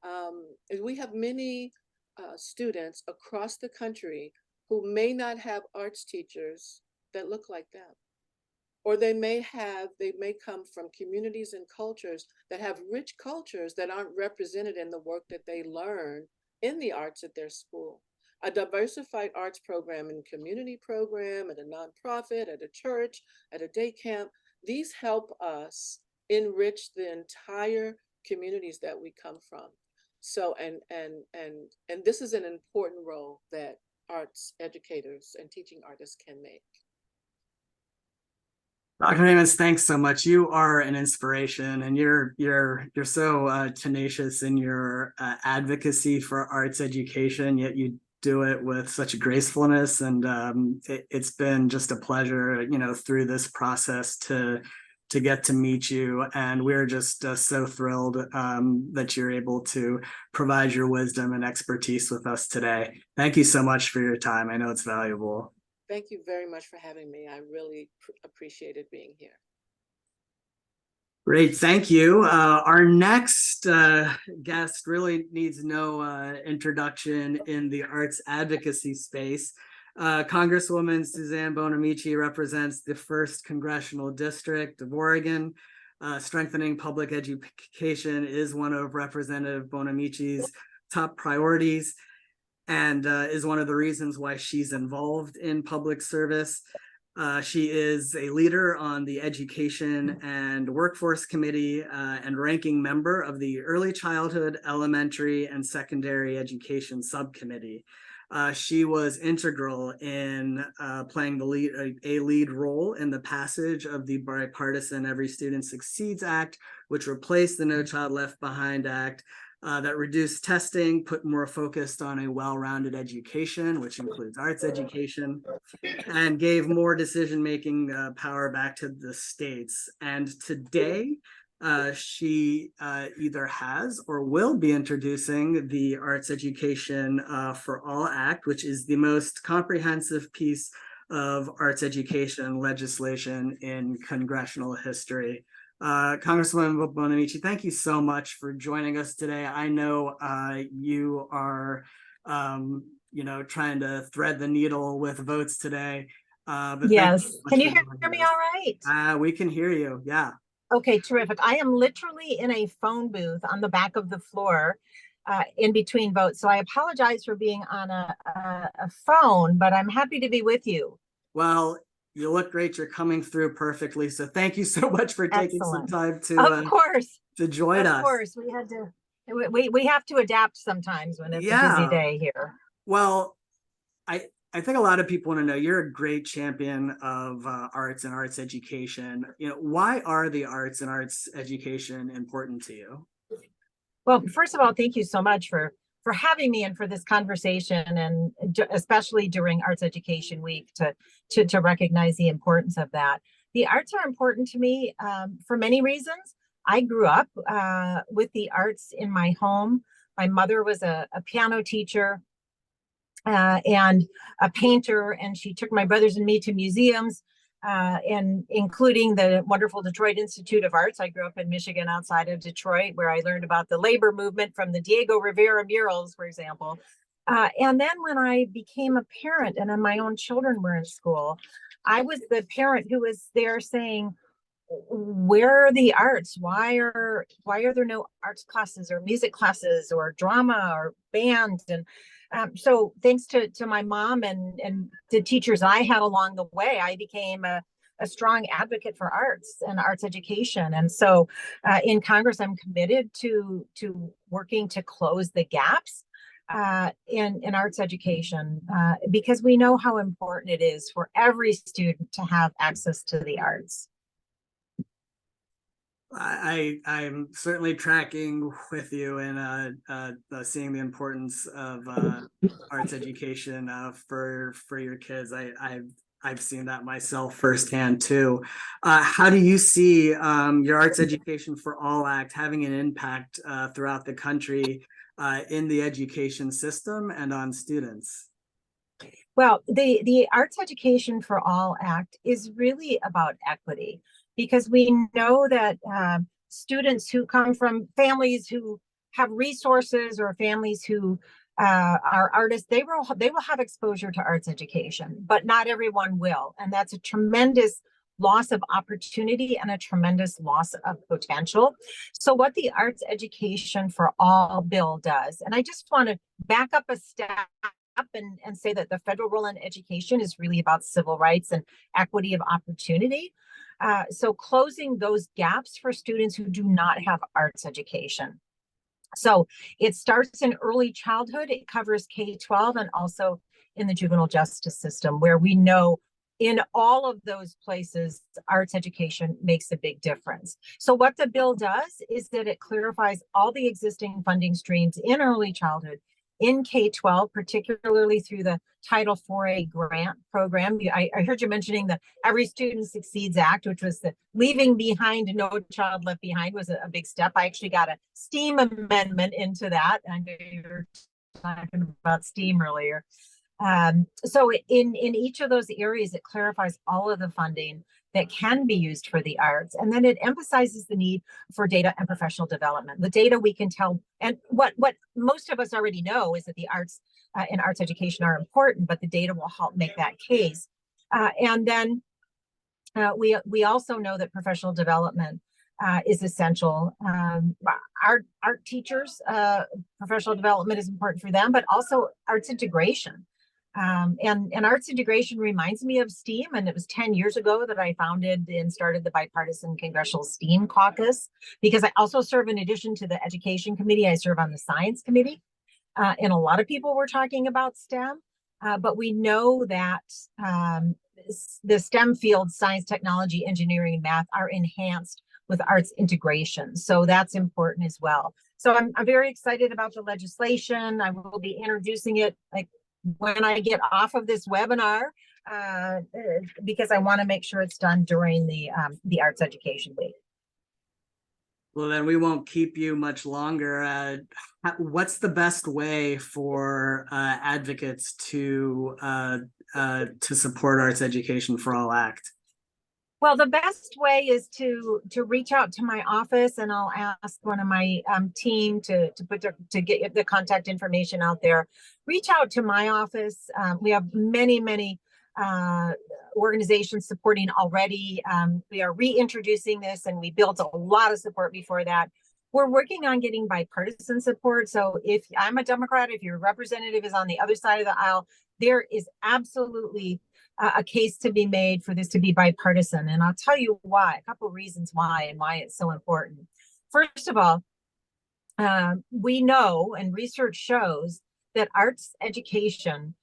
And we have many students across the country who may not have arts teachers that look like them, or they may come from communities and cultures that have rich cultures that aren't represented in the work that they learn in the arts at their school. A diversified arts program and community program at a nonprofit, at a church, at a day camp, these help us enrich the entire communities that we come from. So and this is an important role that arts educators and teaching artists can make. Dr. Amos, thanks so much. You are an inspiration, and you're so tenacious in your advocacy for arts education. Yet you do it with such gracefulness, and it's been just a pleasure, through this process to get to meet you. And we're just so thrilled that you're able to provide your wisdom and expertise with us today. Thank you so much for your time. I know it's valuable. Thank you very much for having me. I really appreciated being here. Great, thank you. Our next guest really needs no introduction in the arts advocacy space. Congresswoman Suzanne Bonamici represents the 1st Congressional District of Oregon. Strengthening public education is one of Representative Bonamici's top priorities, and is one of the reasons why she's involved in public service. She is a leader on the Education and Workforce Committee and ranking member of the Early Childhood, Elementary, and Secondary Education Subcommittee. She was integral in playing a lead role in the passage of the bipartisan Every Student Succeeds Act, which replaced the No Child Left Behind Act, that reduced testing, put more focused on a well-rounded education, which includes arts education, and gave more decision-making power back to the states. And today, she either has or will be introducing the Arts Education for All Act, which is the most comprehensive piece of arts education legislation in congressional history. Congresswoman Bonamici, thank you so much for joining us today. I know you are, trying to thread the needle with votes today. But yes. Can you hear me all right? We can hear you. Yeah. Okay, terrific. I am literally in a phone booth on the back of the floor in between votes. So I apologize for being on a phone, but I'm happy to be with you. Well, you look great. You're coming through perfectly. So thank you so much for taking Excellent. some time to join us. Of course, we had to. We have to adapt sometimes when it's a busy day here. Well, I think a lot of people want to know, you're a great champion of arts and arts education. Why are the arts and arts education important to you? Well, first of all, thank you so much for having me and for this conversation, and especially during Arts Education Week to recognize the importance of that. The arts are important to me for many reasons. I grew up with the arts in my home. My mother was a piano teacher and a painter, and she took my brothers and me to museums, and including the wonderful Detroit Institute of Arts. I grew up in Michigan outside of Detroit, where I learned about the labor movement from the Diego Rivera murals, for example. And then when I became a parent and then my own children were in school, I was the parent who was there saying, where are the arts? Why are there no arts classes or music classes or drama or band? And so thanks to my mom and the teachers I had along the way, I became a a strong advocate for arts and arts education. And so in Congress, I'm committed to working to close the gaps in arts education, because we know how important it is for every student to have access to the arts. I'm certainly tracking with you and seeing the importance of arts education for your kids. I've seen that myself firsthand too. How do you see your Arts Education for All Act having an impact throughout the country in the education system and on students? Well, the Arts Education for All Act is really about equity, because we know that students who come from families who have resources or families who are artists, they will have exposure to arts education, but not everyone will. And that's a tremendous loss of opportunity and a tremendous loss of potential. So what the Arts Education for All bill does, and I just want to back up a step and say that the federal role in education is really about civil rights and equity of opportunity. So closing those gaps for students who do not have arts education. So it starts in early childhood. It covers K-12 and also in the juvenile justice system, where we know in all of those places, arts education makes a big difference. So what the bill does is that it clarifies all the existing funding streams in early childhood in K-12, particularly through the Title IV grant program. I heard you mentioning the Every Student Succeeds Act, which was the leaving behind No Child Left Behind was a big step. I actually got a STEAM amendment into that. I know you were talking about STEAM earlier. So in each of those areas, it clarifies all of the funding that can be used for the arts. And then it emphasizes the need for data and professional development. The data we can tell, and what most of us already know is that the arts and arts education are important, but the data will help make that case. And then we also know that professional development is essential. Art teachers, professional development is important for them, but also arts integration. And arts integration reminds me of STEAM, and it was 10 years ago that I founded and started the Bipartisan Congressional STEAM Caucus, because I also serve, in addition to the Education Committee, I serve on the Science Committee. And a lot of people were talking about STEM, but we know that the STEM fields, science, technology, engineering, and math, are enhanced with arts integration. So that's important as well. So I'm very excited about the legislation. I will be introducing it when I get off of this webinar, because I want to make sure it's done during the Arts Education Week. Well, then we won't keep you much longer. What's the best way for advocates to support Arts Education for All Act? Well, the best way is to reach out to my office, and I'll ask one of my team to get the contact information out there. Reach out to my office. We have many organizations supporting already. We are reintroducing this, and we built a lot of support before that. We're working on getting bipartisan support. So if I'm a Democrat, if your representative is on the other side of the aisle, there is absolutely a case to be made for this to be bipartisan. And I'll tell you why, a couple of reasons why and why it's so important. First of all, we know, and research shows, that arts education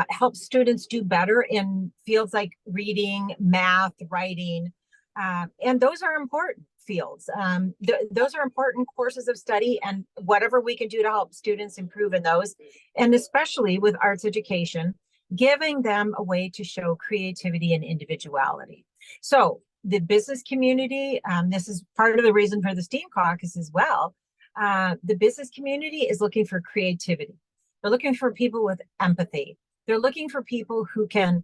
helps students do better in fields like reading, math, writing, and those are important fields. Those are important courses of study, and whatever we can do to help students improve in those, and especially with arts education, giving them a way to show creativity and individuality. So the business community, this is part of the reason for the STEAM Caucus as well. The business community is looking for creativity. They're looking for people with empathy. They're looking for people who can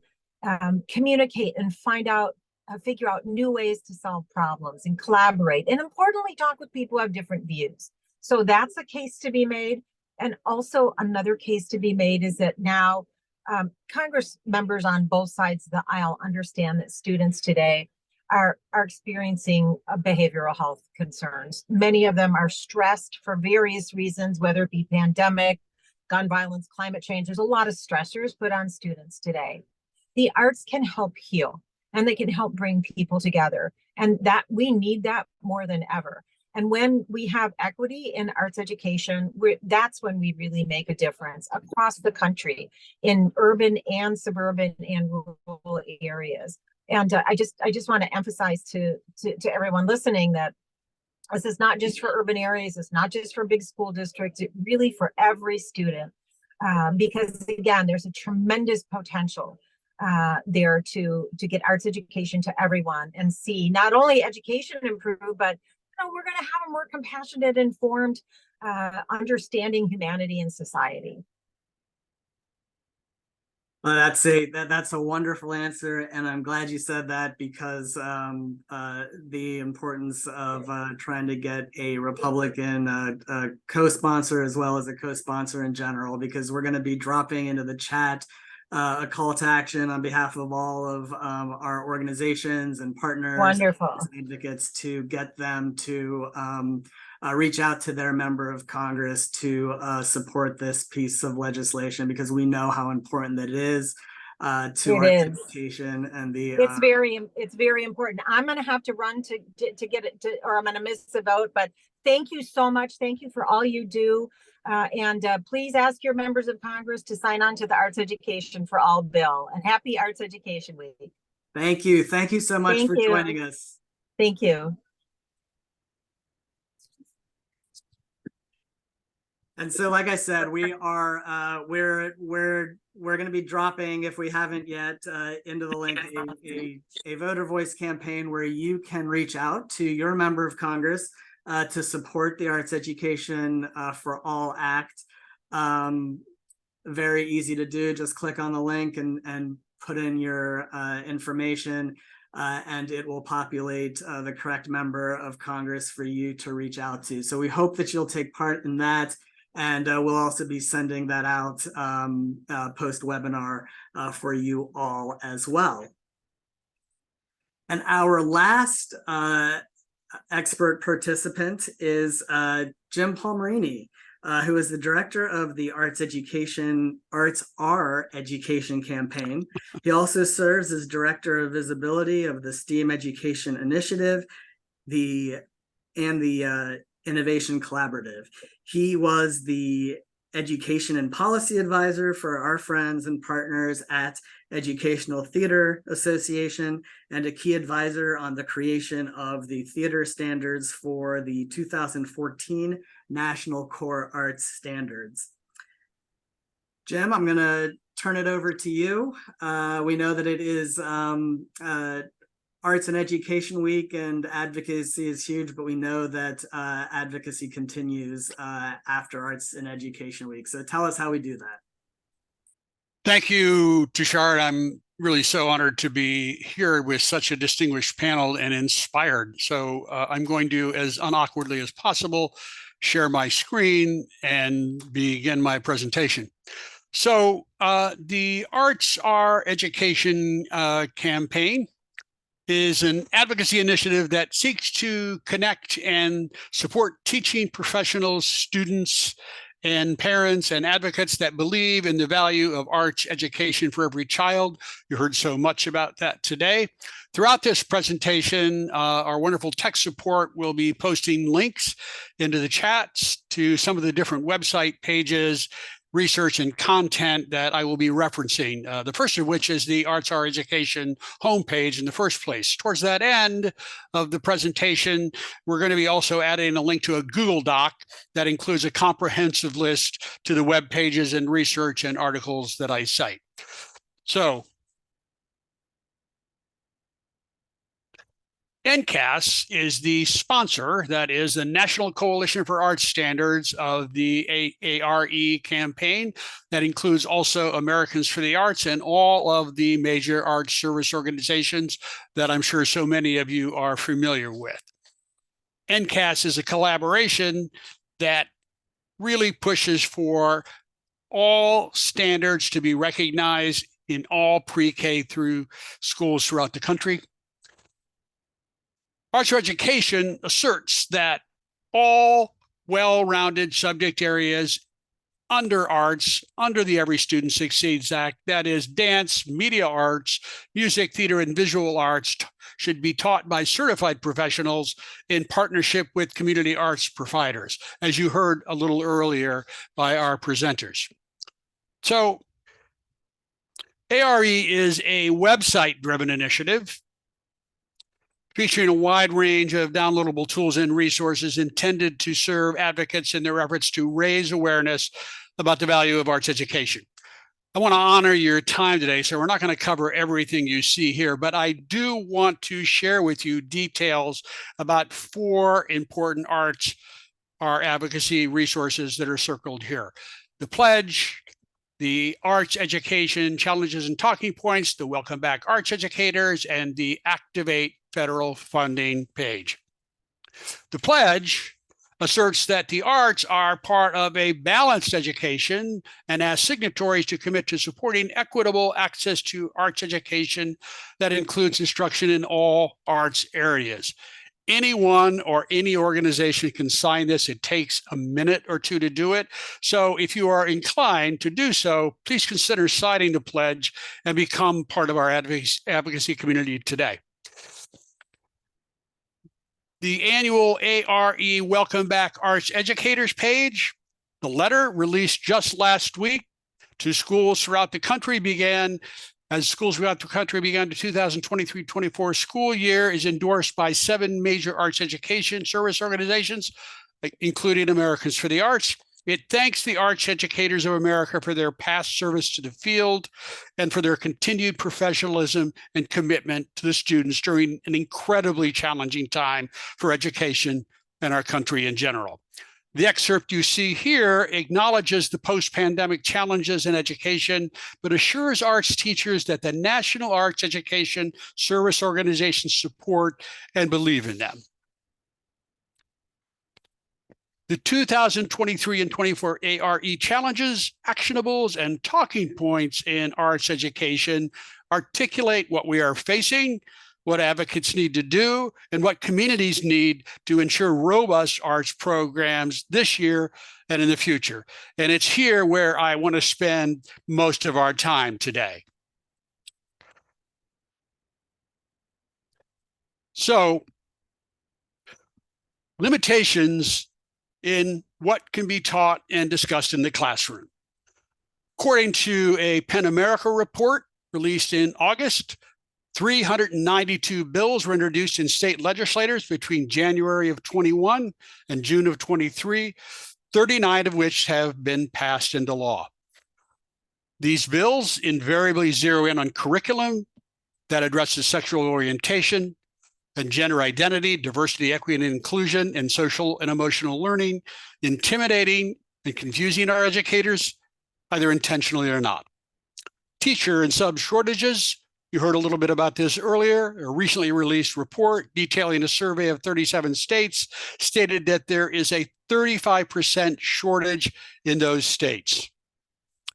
communicate and figure out new ways to solve problems and collaborate, and importantly, talk with people who have different views. So that's a case to be made. And also another case to be made is that now Congress members on both sides of the aisle understand that students today are experiencing behavioral health concerns. Many of them are stressed for various reasons, whether it be pandemic, gun violence, climate change. There's a lot of stressors put on students today. The arts can help heal. and they can help bring people together. And that we need that more than ever. And when we have equity in arts education, that's when we really make a difference across the country in urban and suburban and rural areas. And I just want to emphasize to everyone listening that this is not just for urban areas. It's not just for big school districts. It's really for every student, because again, there's a tremendous potential there to get arts education to everyone and see not only education improve, but we're going to have a more compassionate, informed, understanding humanity and society. Well, that's a wonderful answer, and I'm glad you said that, because the importance of trying to get a Republican co-sponsor as well as a co-sponsor in general, because we're going to be dropping into the chat a call to action on behalf of all of our organizations and partners, Wonderful, advocates, to get them to reach out to their member of Congress to support this piece of legislation, because we know how important that it is to our education and the. It's very important. I'm going to have to run to get it to, or I'm going to miss the vote. But thank you so much. Thank you for all you do. And please ask your members of Congress to sign on to the Arts Education for All bill. And happy Arts Education Week. Thank you. Thank you so much for joining us. Thank you. And so, like I said, we are we're going to be dropping, if we haven't yet, into the link a voter voice campaign where you can reach out to your member of Congress to support the Arts Education for All Act. Very easy to do. Just click on the link and put in your information, and it will populate the correct member of Congress for you to reach out to. So we hope that you'll take part in that. And we'll also be sending that out post-webinar for you all as well. And our last expert participant is Jim Palmerini, who is the director of the Arts Our Education campaign. He also serves as director of visibility of the STEAM Education Initiative, and the Innovation Collaborative. He was the education and policy advisor for our friends and partners at Educational Theater Association, and a key advisor on the creation of the theater standards for the 2014 National Core Arts Standards. Jim, I'm going to turn it over to you. We know that it is Arts and Education Week, and advocacy is huge, but we know that advocacy continues after Arts and Education Week. So tell us how we do that. Thank you, Tushar. I'm really so honored to be here with such a distinguished panel and inspired. So I'm going to, as unawkwardly as possible, share my screen and begin my presentation. So the Arts Our Education campaign is an advocacy initiative that seeks to connect and support teaching professionals, students, and parents and advocates that believe in the value of arts education for every child. You heard so much about that today. Throughout this presentation, our wonderful tech support will be posting links into the chats to some of the different website pages, research, and content that I will be referencing. The first of which is the Arts Our Education homepage in the first place. Towards that end of the presentation, we're going to be also adding a link to a Google Doc that includes a comprehensive list to the web pages and research and articles that I cite. So, NCAS is the sponsor, that is the National Coalition for Arts Standards of the AARE campaign. That includes also Americans for the Arts and all of the major arts service organizations that I'm sure so many of you are familiar with. NCAS is a collaboration that really pushes for all standards to be recognized in all pre-K through schools throughout the country. Arts Education asserts that all well-rounded subject areas under arts, under the Every Student Succeeds Act. That is, dance, media arts, music, theater, and visual arts should be taught by certified professionals in partnership with community arts providers, as you heard a little earlier by our presenters. So ARE is a website-driven initiative featuring a wide range of downloadable tools and resources intended to serve advocates in their efforts to raise awareness about the value of arts education. I want to honor your time today, so we're not going to cover everything you see here, but I do want to share with you details about 4 important arts, our advocacy resources that are circled here. The Pledge, the Arts Education Challenges and Talking Points, the Welcome Back Arts Educators, and the Activate Federal Funding page. The Pledge asserts that the arts are part of a balanced education and as signatories to commit to supporting equitable access to arts education that includes instruction in all arts areas. Anyone or any organization can sign this. It takes a minute or 2 to do it. So if you are inclined to do so, please consider signing the pledge and become part of our advocacy community today. The annual ARE Welcome Back Arts Educators page, the letter released just last week to schools throughout the country began the 2023-24 school year, is endorsed by 7 major arts education service organizations, including Americans for the Arts. It thanks the Arts Educators of America for their past service to the field and for their continued professionalism and commitment to the students during an incredibly challenging time for education and our country in general. The excerpt you see here acknowledges the post-pandemic challenges in education, but assures arts teachers that the National Arts Education Service Organizations support and believe in them. The 2023 and 24 ARE challenges, actionables, and talking points in arts education articulate what we are facing, what advocates need to do, and what communities need to ensure robust arts programs this year and in the future. And it's here where I want to spend most of our time today. So, limitations in what can be taught and discussed in the classroom. According to a PEN America report released in August, 392 bills were introduced in state legislators between January of 21 and June of 23, 39 of which have been passed into law. These bills invariably zero in on curriculum that addresses sexual orientation and gender identity, diversity, equity, and inclusion, and social and emotional learning, intimidating and confusing our educators, either intentionally or not. Teacher and sub shortages, you heard a little bit about this earlier. A recently released report detailing a survey of 37 states stated that there is a 35% shortage in those states,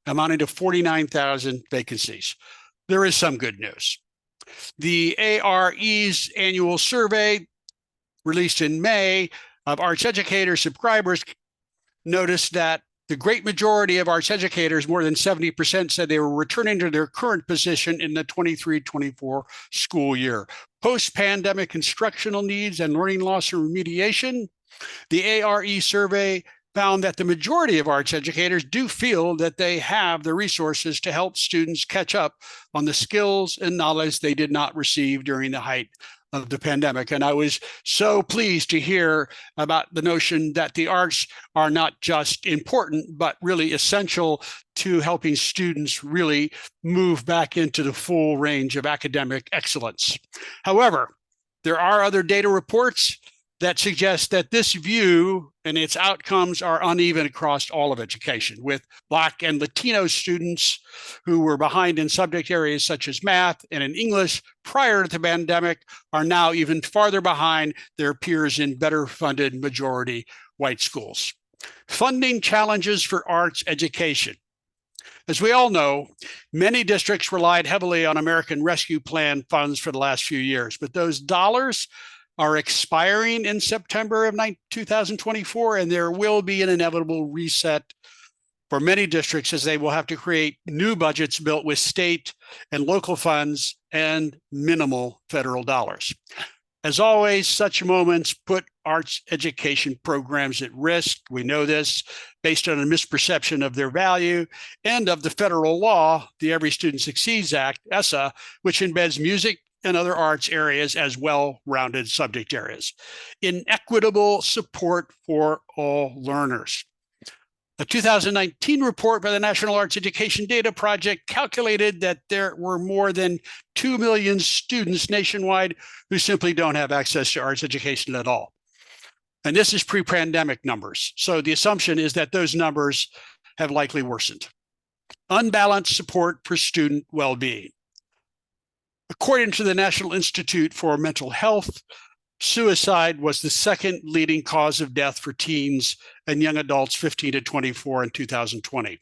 amounting to 49,000 vacancies. There is some good news. The ARE's annual survey, released in May, of arts educator subscribers noticed that the great majority of arts educators, more than 70%, said they were returning to their current position in the 23-24 school year. Post-pandemic instructional needs and learning loss and remediation, the ARE survey found that the majority of arts educators do feel that they have the resources to help students catch up on the skills and knowledge they did not receive during the height of the pandemic. And I was so pleased to hear about the notion that the arts are not just important, but really essential to helping students really move back into the full range of academic excellence. However, there are other data reports that suggests that this view and its outcomes are uneven across all of education, with Black and Latino students who were behind in subject areas such as math and in English prior to the pandemic are now even farther behind their peers in better funded majority white schools. Funding challenges for arts education. As we all know, many districts relied heavily on American Rescue Plan funds for the last few years, but those dollars are expiring in September of 2024, and there will be an inevitable reset for many districts, as they will have to create new budgets built with state and local funds and minimal federal dollars. As always, such moments put arts education programs at risk. We know this based on a misperception of their value and of the federal law, the Every Student Succeeds Act, ESSA, which embeds music and other arts areas as well-rounded subject areas. Inequitable support for all learners. A 2019 report by the National Arts Education Data Project calculated that there were more than 2 million students nationwide who simply don't have access to arts education at all. And this is pre-pandemic numbers. So the assumption is that those numbers have likely worsened. Unbalanced support for student well-being. According to the National Institute for Mental Health, suicide was the second leading cause of death for teens and young adults 15 to 24 in 2020.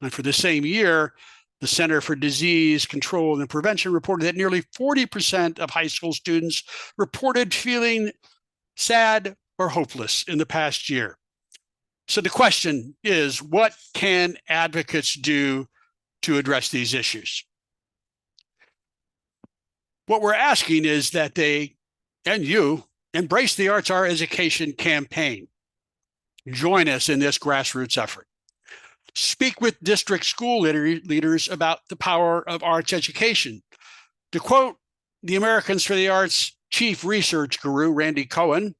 And for the same year, the Center for Disease Control and Prevention reported that nearly 40% of high school students reported feeling sad or hopeless in the past year. So the question is, what can advocates do to address these issues? What we're asking is that they and you embrace the Arts Our Education campaign. Join us in this grassroots effort. Speak with district school leaders about the power of arts education. To quote the Americans for the Arts chief research guru, Randy Cohen,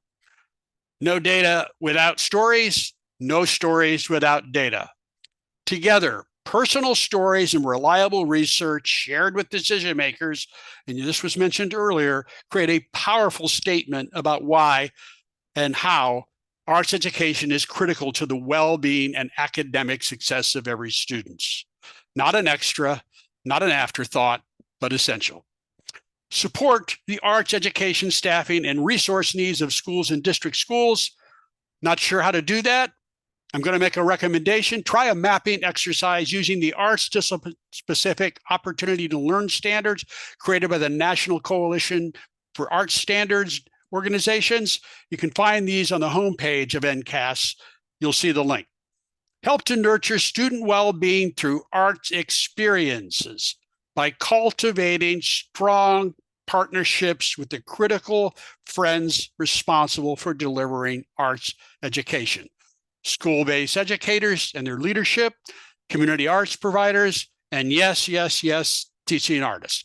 no data without stories, no stories without data. Together, personal stories and reliable research shared with decision makers, and this was mentioned earlier, create a powerful statement about why and how arts education is critical to the well-being and academic success of every student. Not an extra, not an afterthought, but essential. Support the arts education staffing and resource needs of schools and district schools. Not sure how to do that? I'm going to make a recommendation. Try a mapping exercise using the arts discipline-specific opportunity to learn standards created by the National Coalition for Arts Standards organizations. You can find these on the homepage of NCAS. You'll see the link. Help to nurture student well-being through arts experiences by cultivating strong partnerships with the critical friends responsible for delivering arts education. School-based educators and their leadership, community arts providers, and yes, teaching artists.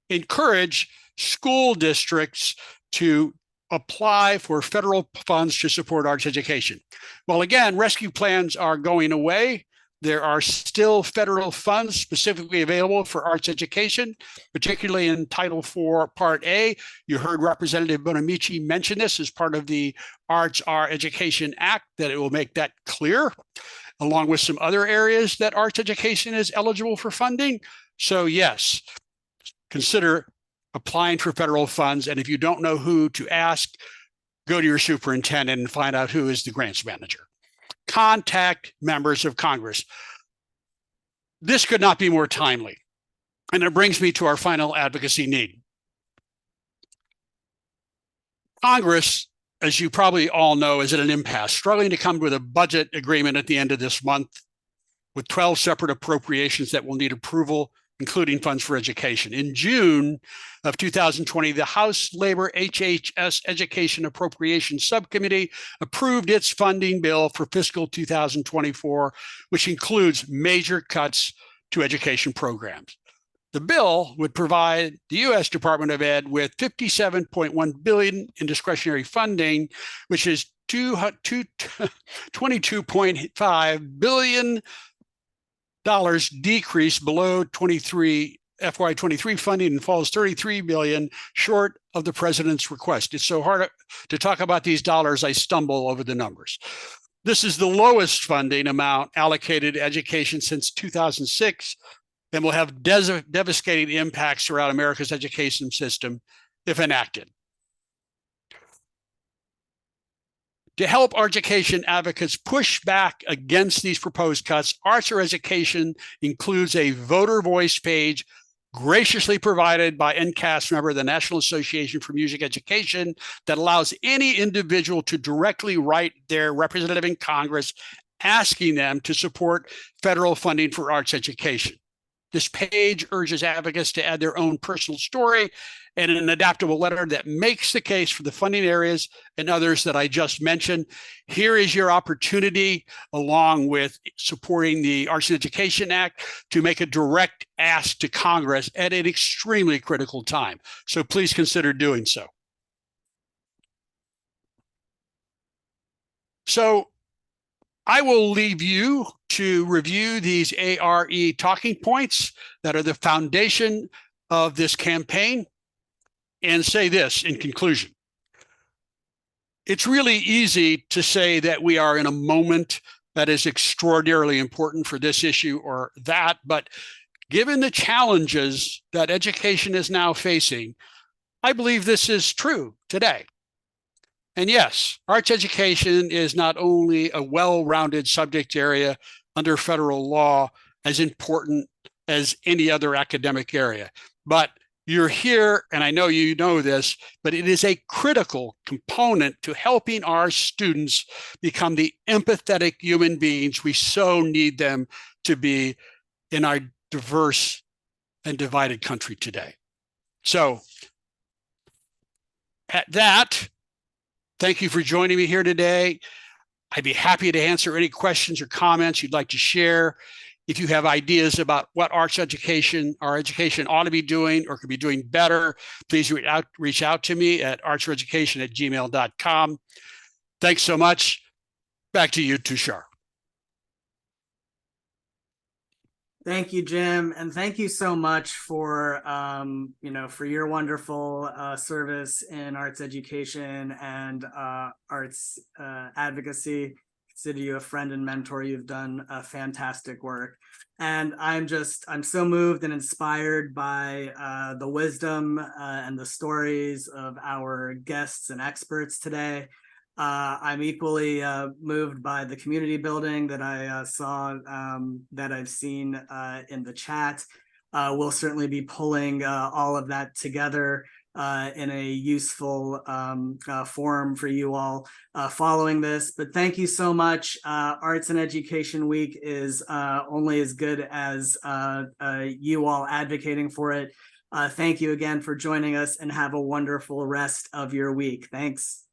Encourage school districts to apply for federal funds to support arts education. Well, again, rescue plans are going away. There are still federal funds specifically available for arts education, particularly in Title IV, Part A. You heard Representative Bonamici mention this as part of the Arts Our Education Act, that it will make that clear, along with some other areas that arts education is eligible for funding. So yes, consider applying for federal funds. And if you don't know who to ask, go to your superintendent and find out who is the grants manager. Contact members of Congress. This could not be more timely. And it brings me to our final advocacy need. Congress, as you probably all know, is at an impasse, struggling to come with a budget agreement at the end of this month with 12 separate appropriations that will need approval, including funds for education. In June of 2020, the House Labor HHS Education Appropriations Subcommittee approved its funding bill for fiscal 2024, which includes major cuts to education programs. The bill would provide the U.S. Department of Ed with $57.1 billion in discretionary funding, which is $22.5 billion decrease below FY23 funding and falls $33 billion short of the president's request. It's so hard to talk about these dollars, I stumble over the numbers. This is the lowest funding amount allocated to education since 2006 and will have devastating impacts throughout America's education system if enacted. To help education advocates push back against these proposed cuts, Arts Our Education includes a voter voice page graciously provided by NCAS member of the National Association for Music Education that allows any individual to directly write their representative in Congress asking them to support federal funding for arts education. This page urges advocates to add their own personal story and an adaptable letter that makes the case for the funding areas and others that I just mentioned. Here is your opportunity, along with supporting the Arts and Education Act, to make a direct ask to Congress at an extremely critical time. So please consider doing so. So I will leave you to review these ARE talking points that are the foundation of this campaign and say this in conclusion. It's really easy to say that we are in a moment that is extraordinarily important for this issue or that, but given the challenges that education is now facing, I believe this is true today. And yes, arts education is not only a well-rounded subject area under federal law, as important as any other academic area, but you're here, and I know you know this, but it is a critical component to helping our students become the empathetic human beings we so need them to be in our diverse and divided country today. So at that, thank you for joining me here today. I'd be happy to answer any questions or comments you'd like to share. If you have ideas about what our education ought to be doing or could be doing better, please reach out to me at artseducation@gmail.com. Thanks so much. Back to you, Tushar. Thank you, Jim, and thank you so much for for your wonderful service in arts education and arts advocacy. Consider you a friend and mentor. You've done fantastic work, and I'm so moved and inspired by the wisdom and the stories of our guests and experts today. I'm equally moved by the community building that I saw, that I've seen in the chat. We'll certainly be pulling all of that together in a useful forum for you all following this. But thank you so much. Arts and Education Week is only as good as you all advocating for it. Thank you again for joining us, and have a wonderful rest of your week. Thanks.